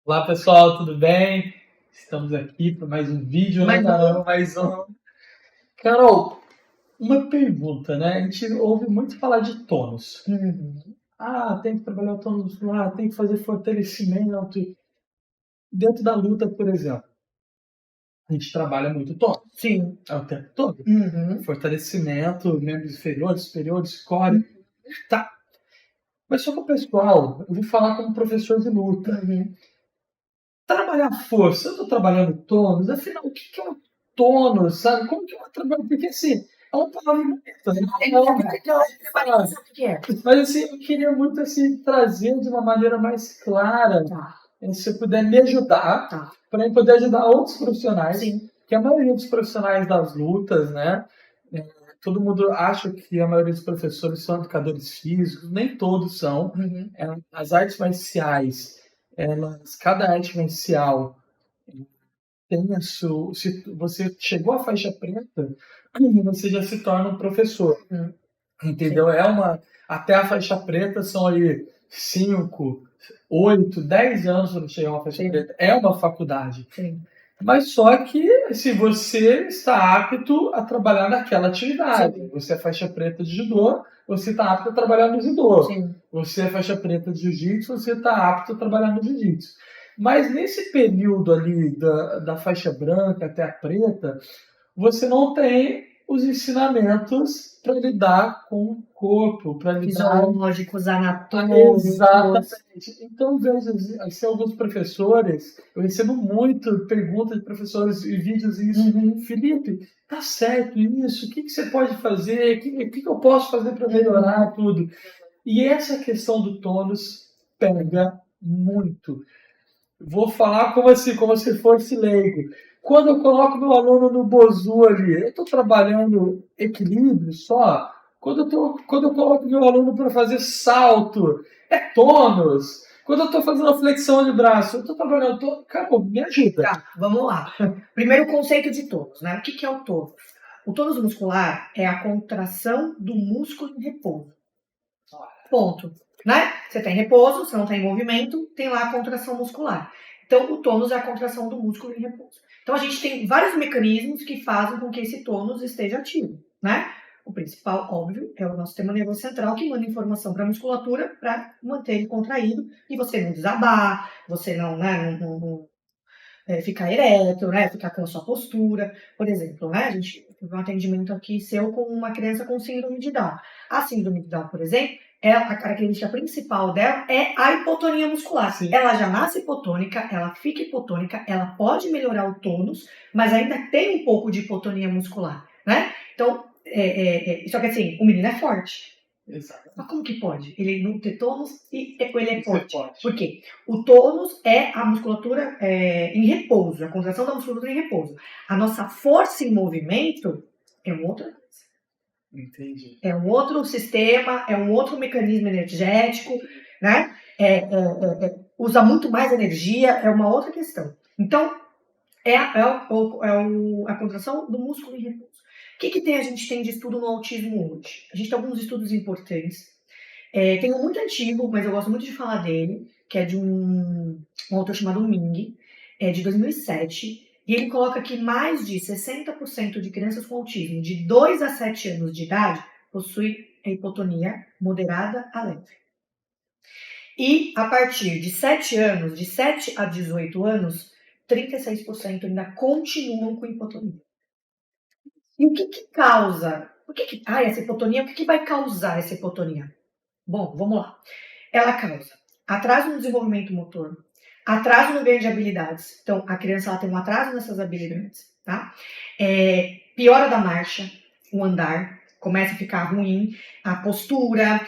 Olá pessoal, tudo bem? Estamos aqui para mais um vídeo, né, Mas Carol? Mais um. Carol, uma pergunta, né? A gente ouve muito falar de tônus. uhum. Ah, tem que trabalhar o tônus muscular, tem que fazer fortalecimento. Dentro da luta, por exemplo, a gente trabalha muito tônus, Sim. é o tempo todo. Uhum. Fortalecimento, membros inferiores, superiores, core. Uhum. Tá. Mas só que o pessoal, eu vou falar como professor de luta. Uhum. Trabalhar força, eu estou trabalhando tônus, afinal, o que é um tônus, sabe? Como que eu trabalho? Porque assim, é uma palavra bonita, né? É uma palavra legal de falar. Sabe o que é? Mas assim, eu queria muito assim, trazer de uma maneira mais clara, Tá, se você puder me ajudar, tá. para eu poder ajudar outros profissionais, Sim. que a maioria dos profissionais das lutas, né? é, Todo mundo acha que a maioria dos professores são educadores físicos, nem todos são. Uhum. As artes marciais, cada arte marcial tem a sua. Se você chegou à faixa preta, você já se torna um professor. Uhum. Entendeu? Sim. Até a faixa preta são aí 5, 8, 10 anos para chegar a uma faixa Sim. preta. É uma faculdade. Sim. Mas só que se você está apto a trabalhar naquela atividade, Sim. você é faixa preta de judô, você está apto a trabalhar no judô. Sim. Você é faixa preta de jiu-jitsu, você está apto a trabalhar no jiu-jitsu. Mas nesse período ali da faixa branca até a preta, você não tem os ensinamentos para lidar com o corpo, para lidar. Fisiológicos, anatômicos. Exatamente. Então, veja, assim, alguns professores, eu recebo muito perguntas de professores e vídeos isso. Uhum. Felipe, tá certo isso? O que você pode fazer? O que eu posso fazer para melhorar tudo? E essa questão do tônus pega muito. Vou falar como se fosse leigo. Quando eu coloco meu aluno no Bozu ali, eu estou trabalhando equilíbrio só. Quando eu coloco meu aluno para fazer salto, é tônus. Quando eu estou fazendo a flexão de braço, eu estou trabalhando tônus. Cara, me ajuda. Tá, vamos lá. Primeiro, o conceito de tônus, né? O que é o tônus? O tônus muscular é a contração do músculo em repouso. Ponto. Né? Você está em repouso, você não está em movimento, tem lá a contração muscular. Então, o tônus é a contração do músculo em repouso. Então, a gente tem vários mecanismos que fazem com que esse tônus esteja ativo, né? O principal, óbvio, é o nosso sistema nervoso central, que manda informação para a musculatura para manter ele contraído e você não desabar, você não, né, não ficar ereto, né, ficar com a sua postura. Por exemplo, né, a gente teve um atendimento aqui seu com uma criança com síndrome de Down. A síndrome de Down, por exemplo, a característica principal dela é a hipotonia muscular. Sim. Ela já nasce hipotônica, ela fica hipotônica, ela pode melhorar o tônus, mas ainda tem um pouco de hipotonia muscular, né? Então, só que assim, o menino é forte. Exato. Mas como que pode? Ele não ter tônus e ele é Isso forte. é forte. Por quê? O tônus é a musculatura em repouso, a contração da musculatura em repouso. A nossa força em movimento é um outro. Entendi. É um outro sistema, é um outro mecanismo energético, né? Usa muito mais energia, é uma outra questão. Então, a contração do músculo em repouso. O que a gente tem de estudo no autismo hoje? A gente tem alguns estudos importantes. Tem um muito antigo, mas eu gosto muito de falar dele, que é de um autor chamado Ming, de 2007, e ele coloca que mais de 60% de crianças com autismo de 2 a 7 anos de idade possuem hipotonia moderada a leve. E a partir de 7 anos, de 7 a 18 anos, 36% ainda continuam com hipotonia. E o que causa? Essa hipotonia, o que vai causar essa hipotonia? Bom, vamos lá. Ela causa atraso no desenvolvimento motor, atraso no ganho de habilidades. Então, a criança ela tem um atraso nessas habilidades, tá? Piora da marcha, o andar, começa a ficar ruim, a postura,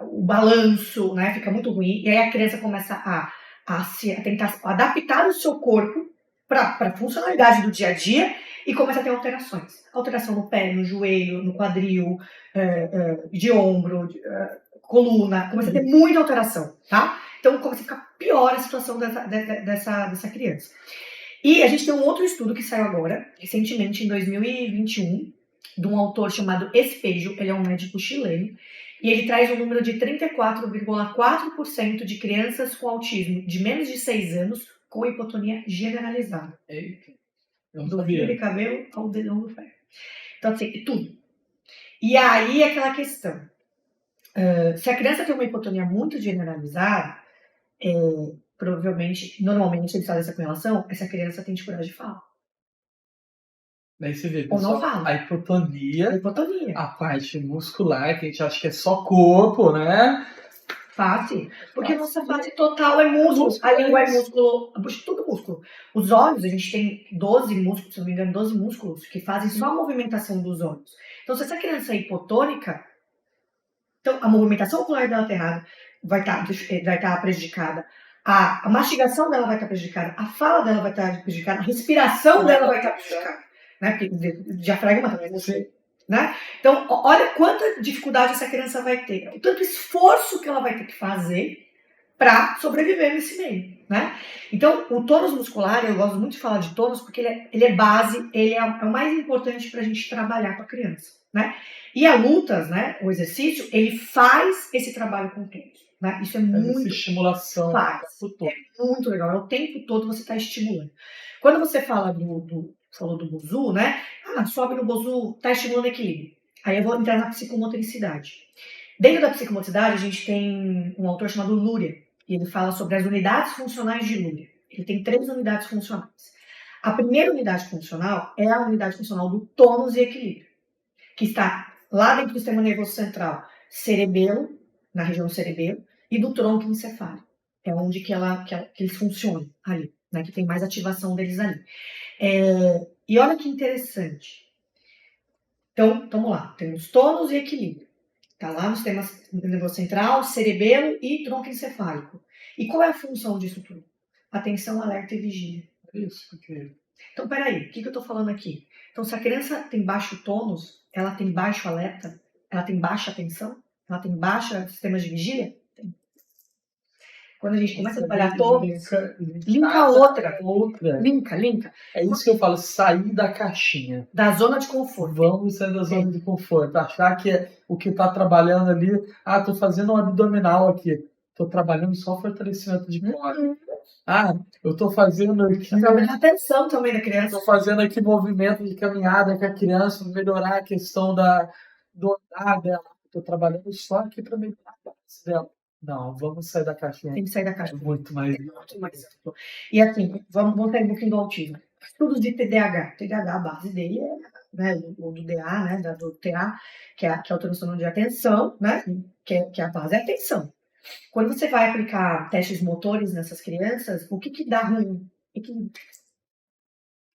o balanço, né? Fica muito ruim. E aí a criança começa a tentar adaptar o seu corpo para a funcionalidade do dia a dia e começa a ter alterações. Alteração no pé, no joelho, no quadril, de ombro, coluna, começa a ter muita alteração, tá? Então começa a ficar pior a situação dessa criança. E a gente tem um outro estudo que saiu agora, recentemente, em 2021, de um autor chamado Espejo, ele é um médico chileno, E ele traz um número de 34,4% de crianças com autismo de menos de 6 anos com hipotonia generalizada. Eita, eu não Do fio de sabia. cabelo ao dedão do pé. Então, assim, tudo. E aí, aquela questão. Se a criança tem uma hipotonia muito generalizada, provavelmente, normalmente, eles fazem essa correlação, essa criança tem dificuldade de fala. Daí você vê, Ou não pessoal, fala. a hipotonia, Hipotonia. a parte muscular, que a gente acha que é só corpo, né? Face. Porque Face. nossa face total é músculo. Músculo, A língua é isso. músculo. Tudo músculo. Os olhos, a gente tem 12 músculos, se não me engano, 12 músculos que fazem só a movimentação dos olhos. Então, se essa criança é hipotônica, então a movimentação ocular dela tá errada, vai estar prejudicada. A mastigação dela vai estar prejudicada. A fala dela vai estar prejudicada. A respiração dela vai estar prejudicada. Né? Porque o diafragma também é músculo. Né? Então, olha quanta dificuldade essa criança vai ter, o tanto esforço que ela vai ter que fazer para sobreviver nesse meio. Né? Então, o tônus muscular, eu gosto muito de falar de tônus porque ele é base, ele é o mais importante para a gente trabalhar com a criança. Né? E a lutas, né, o exercício, ele faz esse trabalho com o tônus. Né? Isso é muito estimulação. É muito legal, é o tempo todo você está estimulando. Quando você fala falou do Bozu, né? Sobe no Bozu, tá estimulando equilíbrio. Aí eu vou entrar na psicomotricidade. Dentro da psicomotricidade, a gente tem um autor chamado Luria, e ele fala sobre as unidades funcionais de Luria. Ele tem 3 unidades funcionais. A primeira unidade funcional é a unidade funcional do tônus e equilíbrio, que está lá dentro do sistema nervoso central, cerebelo, na região do cerebelo, e do tronco encefálico. É onde que eles funcionam ali, né? Que tem mais ativação deles ali. E olha que interessante. Então, vamos lá. Temos tônus e equilíbrio. Está lá no sistema nervoso central, cerebelo e tronco encefálico. E qual é a função disso tudo? Atenção, alerta e vigília. Isso, porque... Então, peraí, o que eu estou falando aqui? Então, se a criança tem baixo tônus, ela tem baixo alerta, ela tem baixa atenção, ela tem baixa sistema de vigília? Tem. Quando a gente começa a trabalhar tônus, linka outra. Linka. É isso que eu falo, sair da caixinha. Da zona de conforto. Vamos sair da zona de conforto. Achar que é o que está trabalhando ali, tô fazendo um abdominal aqui. Estou trabalhando só fortalecimento de core. Eu estou fazendo aqui... Trabalhando a atenção também da criança. Estou fazendo aqui movimento de caminhada com a criança, melhorar a questão do andar dela. Estou trabalhando só aqui para melhorar a base dela. Não, vamos sair da caixinha. Tem que sair da caixinha. Muito mais. E assim, vamos sair um pouquinho do autismo. Estudos de TDAH. TDAH, a base dele é, né, o do DA, né, do TA, que é o transtorno de atenção, né, que a base é a atenção. Quando você vai aplicar testes motores nessas crianças, o que dá ruim? Equilíbrio.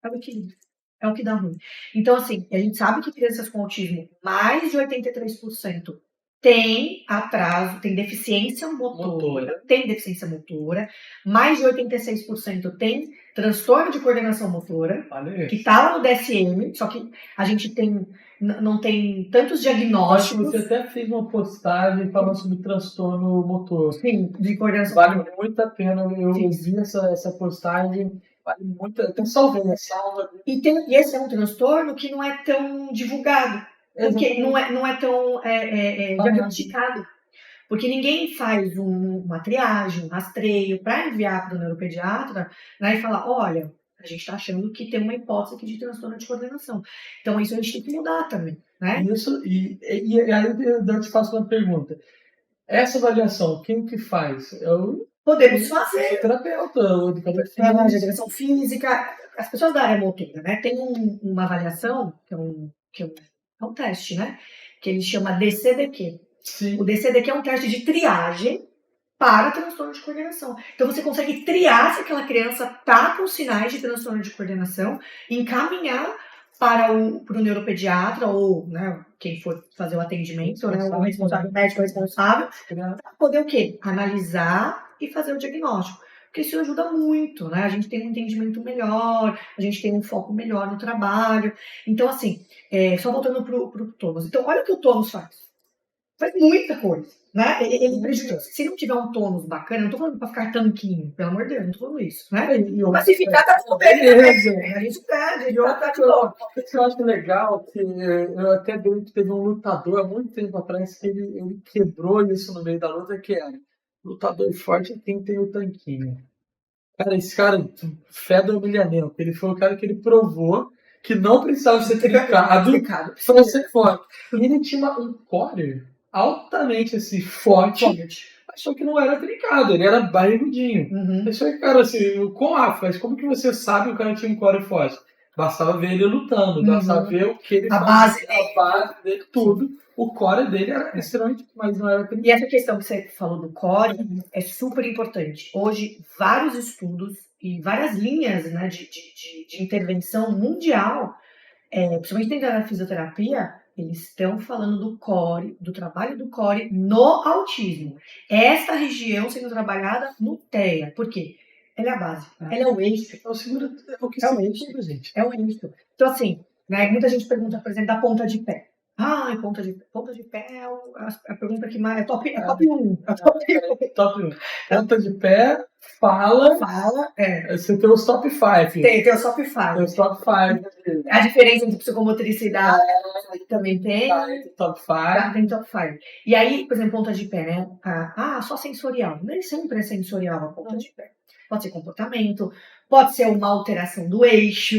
É o equilíbrio. É o que dá ruim. Então, assim, a gente sabe que crianças com autismo, mais de 83% tem atraso, tem deficiência motora, mais de 86% tem transtorno de coordenação motora, que está lá no DSM, só que a gente não tem tantos diagnósticos. Acho que você até fez uma postagem falando sobre transtorno motor. Sim, de coordenação motora. Vale muito a pena, eu vi essa postagem, vale muito, até salva. E esse é um transtorno que não é tão divulgado. Porque não é tão diagnosticado. Porque ninguém faz uma triagem, um rastreio para enviar para o neuropediatra, né, e falar, olha, a gente está achando que tem uma hipótese aqui de transtorno de coordenação. Então, isso a gente tem que mudar também. Né? Isso, e aí eu te faço uma pergunta. Essa avaliação, quem que faz? Podemos fazer. O terapeuta, o educador físico. De educação física, as pessoas da área motora, né? Tem uma avaliação, que é um teste, né? Que ele chama DCDQ. Sim. O DCDQ é um teste de triagem para transtorno de coordenação. Então, você consegue triar se aquela criança está com sinais de transtorno de coordenação, encaminhar para o neuropediatra ou, né, quem for fazer o atendimento, né, o responsável, médico responsável, para poder o quê? Analisar e fazer o diagnóstico. Porque isso ajuda muito, né? A gente tem um entendimento melhor, a gente tem um foco melhor no trabalho. Então, assim, só voltando para o tônus. Então, olha o que o tônus faz. Faz muita coisa, né? Ele prejudica. Se não tiver um tônus bacana, não tô falando pra ficar tanquinho, pelo amor de Deus, não tô falando isso, né? Mas se ficar, tá tudo bem, né? A gente perde, a gente tá de boa. O que eu acho legal, que eu até vi que teve um lutador há muito tempo atrás que ele quebrou isso no meio da luta, que era lutador forte é quem tem o tanquinho. Cara, esse cara, Fedor Emelianenko, ele foi o cara que ele provou que não precisava ser trincado para ser forte. E ele tinha um core altamente assim, forte, mas só que não era trincado, ele era barrigudinho. Só que, cara, assim, com mas como que você sabe que o cara tinha um core forte? Bastava ver ele lutando, bastava ver o que ele fazia, a base dele, tudo. O core dele era extremamente, mas não era trincado. E essa questão que você falou do core é super importante. Hoje, vários estudos e várias linhas, né, de intervenção mundial, principalmente dentro da fisioterapia, eles estão falando do core, do trabalho do core no autismo. Esta região sendo trabalhada no TEA. Por quê? Ela é a base, ela é o eixo. É o eixo, gente. É o eixo. Então, assim, né, muita gente pergunta, por exemplo, da ponta de pé. Ponta de pé é a pergunta que mais. É top 1. Top 1. Ponta de pé, fala. Você tem os top 5. Tem os top 5. Tem os top 5. A diferença entre psicomotricidade também tem. Top 5. Tem top 5. E aí, por exemplo, ponta de pé, né? Só sensorial. Nem sempre é sensorial a ponta de pé. Pode ser comportamento, pode ser uma alteração do eixo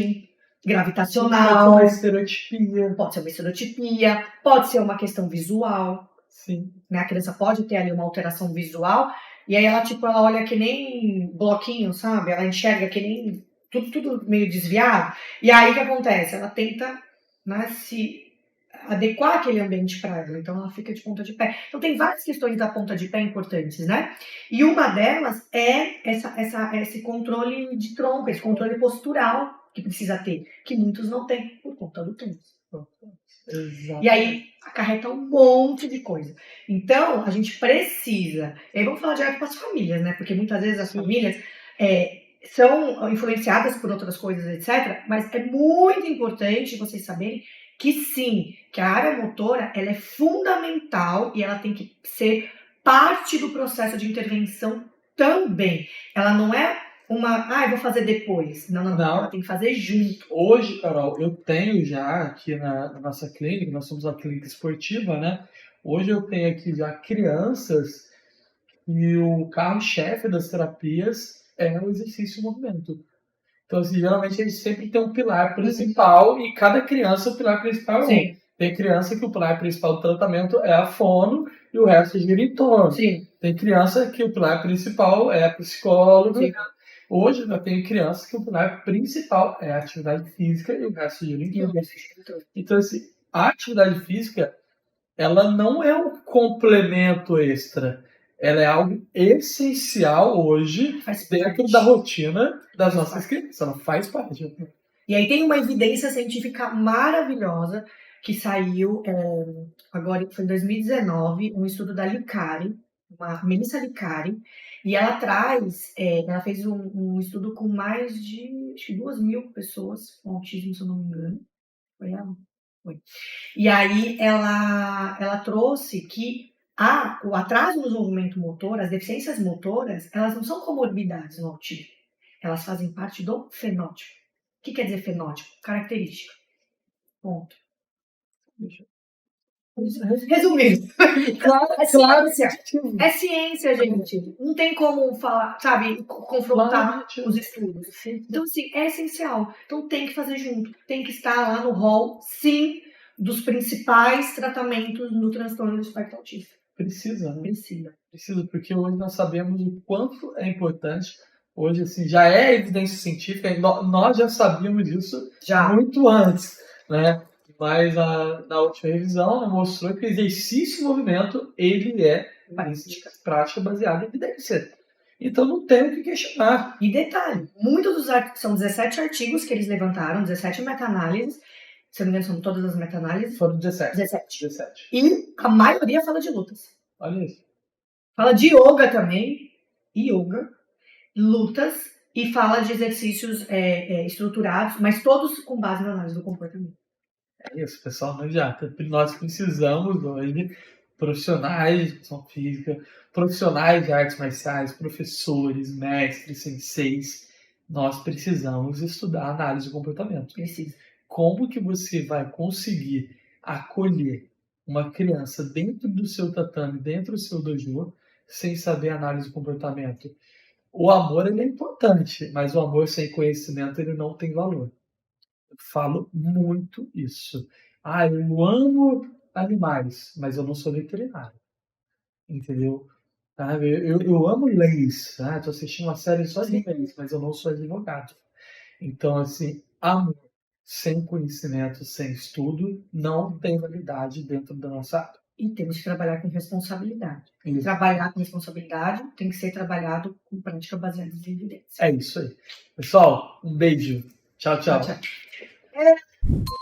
gravitacional. Pode ser uma estereotipia. Pode ser uma estereotipia, pode ser uma questão visual. Sim. Né? A criança pode ter ali uma alteração visual, e aí ela olha que nem bloquinho, sabe? Ela enxerga que nem tudo meio desviado. E aí o que acontece? Ela tenta, né, se adequar aquele ambiente para ela, então ela fica de ponta de pé. Então tem várias questões da ponta de pé importantes, né? E uma delas é esse controle de trompa, esse controle postural que precisa ter, que muitos não têm por conta do tênis. E aí acarreta um monte de coisa. Então, a gente precisa. E aí vamos falar direto para as famílias, né? Porque muitas vezes as famílias são influenciadas por outras coisas, etc. Mas é muito importante vocês saberem que sim, que a área motora ela é fundamental e ela tem que ser parte do processo de intervenção também. Ela não é eu vou fazer depois. Não. Ela tem que fazer junto. Hoje, Carol, eu tenho já aqui na nossa clínica, nós somos uma clínica esportiva, né? Hoje eu tenho aqui já crianças e o carro-chefe das terapias é o exercício e o movimento. Então, assim, geralmente eles sempre têm um pilar principal e cada criança o pilar principal é um. Tem criança que o pilar principal do tratamento é a fono e o resto gira em torno. Sim. Tem criança que o pilar principal é a psicóloga. Sim. Hoje eu tenho crianças que o pilar principal é a atividade física e o resto gira em torno. Então, assim, a atividade física, ela não é um complemento extra. Ela é algo essencial hoje dentro da rotina das nossas crianças. Ela faz parte. E aí tem uma evidência científica maravilhosa que saiu agora, foi em 2019, um estudo da Licari, uma Melissa Licari, e ela ela fez um estudo com mais de, acho que 2.000 pessoas com autismo, se eu não me engano. Foi ela? Foi. E aí ela trouxe que o atraso no desenvolvimento motor, as deficiências motoras, elas não são comorbidades no autismo. Elas fazem parte do fenótipo. O que quer dizer fenótipo? Característica. Ponto. Resumindo. Claro. É ciência, gente. Não tem como falar, sabe, confrontar os estudos. Então, assim, é essencial. Então, tem que fazer junto. Tem que estar lá no hall, sim, dos principais tratamentos no transtorno do espectro autista. Precisa, né? Precisa, porque hoje nós sabemos o quanto é importante. Hoje, assim, já é evidência científica, nós já sabíamos disso muito antes, né? Mas na última revisão mostrou que o exercício e movimento, ele é prática baseada em evidência. Então não tem o que questionar. E detalhe, muitos dos artigos, são 17 artigos que eles levantaram, 17 meta-análises, se não me engano são todas as meta-análises. Foram 17. E a maioria fala de lutas. Olha isso. Fala de yoga também, lutas, e fala de exercícios estruturados, mas todos com base na análise do comportamento. É isso, pessoal, não adianta. Nós precisamos hoje profissionais de educação física, profissionais de artes marciais, professores, mestres, senseis, nós precisamos estudar análise do comportamento. Precisa. Como que você vai conseguir acolher uma criança dentro do seu tatame, dentro do seu dojo, sem saber análise do comportamento? O amor ele é importante, mas o amor sem conhecimento ele não tem valor. Eu falo muito isso. Eu amo animais, mas eu não sou veterinário, entendeu? Eu amo leis, estou assistindo uma série só de leis, mas eu não sou advogado. Então, assim, amor sem conhecimento, sem estudo, não tem validade dentro da nossa área. E temos que trabalhar com responsabilidade. Isso. Trabalhar com responsabilidade tem que ser trabalhado com prática baseada em evidência. É isso aí. Pessoal, um beijo. Tchau, tchau. Tchau, tchau.